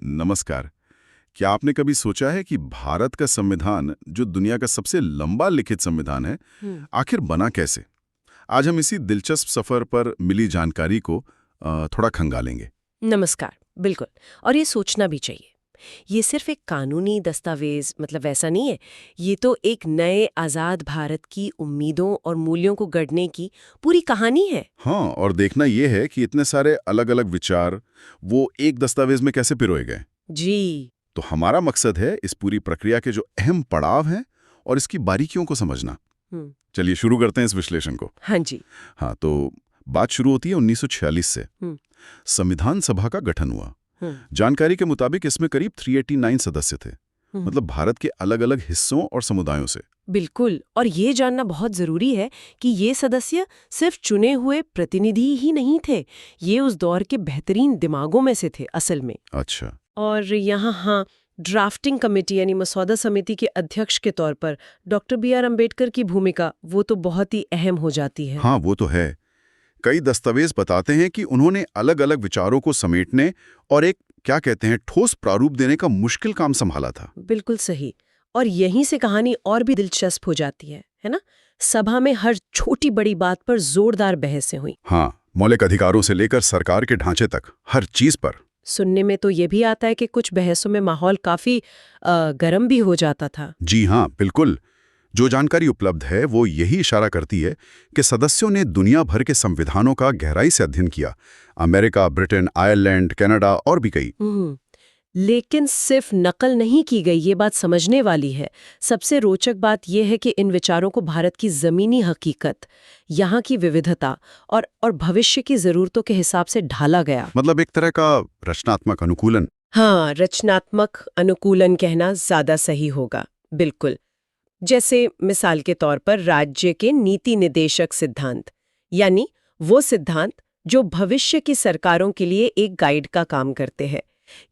नमस्कार। क्या आपने कभी सोचा है कि भारत का संविधान, जो दुनिया का सबसे लंबा लिखित संविधान है, हम्म। आखिर बना कैसे? आज हम इसी दिलचस्प सफर पर मिली जानकारी को थोड़ा खंगालेंगे। नमस्कार। बिल्कुल। और ये सोचना भी चाहिए। ये सिर्फ एक कानूनी दस्तावेज मतलब वैसा नहीं है। ये तो एक नए आज़ाद भारत की उम्मीदों और मूल्यों को गढ़ने की पूरी कहानी है। हाँ, और देखना यह है कि इतने सारे अलग-अलग विचार वो एक दस्तावेज में कैसे पिरोए गए। जी। तो हमारा मकसद है इस पूरी प्रक्रिया के जो अहम पड़ाव हैं और इसकी बारीकियों को समझना। हम्म। चलिए शुरू करते हैं इस विश्लेषण को। हाँ जी। हाँ, तो बात शुरू होती है 1946 से। हम्म। संविधान सभा का गठन हुआ। हम्म। जानकारी के मुताबिक इसमें करीब 389 सदस्य थे, हम्म। मतलब भारत के अलग-अलग हिस्सों और समुदायों से। बिल्कुल। और ये जानना बहुत जरूरी है कि ये सदस्य सिर्फ चुने हुए प्रतिनिधि ही नहीं थे। ये उस दौर के बेहतरीन दिमागों में से थे असल में। अच्छा। और यहाँ हाँ, ड्राफ्टिंग कमेटी यानी मसौदा समिति के अध्यक्ष के तौर पर डॉक्टर बी आर अम्बेडकर की भूमिका वो तो बहुत ही अहम हो जाती है। हाँ, वो तो है। कई दस्तावेज बताते हैं कि उन्होंने अलग-अलग विचारों को समेटने और एक क्या कहते हैं ठोस प्रारूप देने का मुश्किल काम संभाला था। बिल्कुल सही। और यहीं से कहानी और भी दिलचस्प हो जाती है ना? सभा में हर छोटी बड़ी बात पर जोरदार बहसें हुई। हाँ, मौलिक अधिकारों से लेकर सरकार के ढांचे तक हर चीज पर। सुनने में तो ये भी आता है कि कुछ बहसों में माहौल काफी गर्म भी हो जाता था। जी हाँ, बिल्कुल। जो जानकारी उपलब्ध है वो यही इशारा करती है कि सदस्यों ने दुनिया भर के संविधानों का गहराई से अध्ययन किया। अमेरिका, ब्रिटेन, आयरलैंड, कनाडा और भी कई। लेकिन सिर्फ नकल नहीं की गई, ये बात समझने वाली है। सबसे रोचक बात यह है कि इन विचारों को भारत की जमीनी हकीकत, यहाँ की विविधता और भविष्य की जरूरतों के हिसाब से ढाला गया। मतलब एक तरह का रचनात्मक अनुकूलन। हाँ, रचनात्मक अनुकूलन कहना ज्यादा सही होगा। बिल्कुल। जैसे मिसाल के तौर पर राज्य के नीति निदेशक सिद्धांत, यानी वो सिद्धांत जो भविष्य की सरकारों के लिए एक गाइड का काम करते हैं।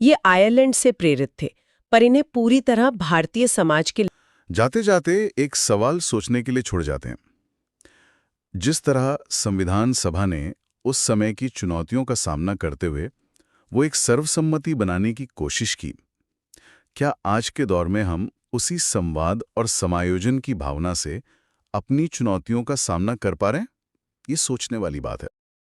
ये आयरलैंड से प्रेरित थे, पर इन्हें पूरी तरह भारतीय समाज के जाते जाते एक सवाल सोचने के लिए छोड़ जाते हैं। जिस तरह संविधान सभा ने उस समय की चुनौतियों का सामना करते हुए वो एक सर्वसम्मति बनाने की कोशिश की, क्या आज के दौर में हम उसी संवाद और समायोजन की भावना से अपनी चुनौतियों का सामना कर पा रहे हैं? ये सोचने वाली बात है।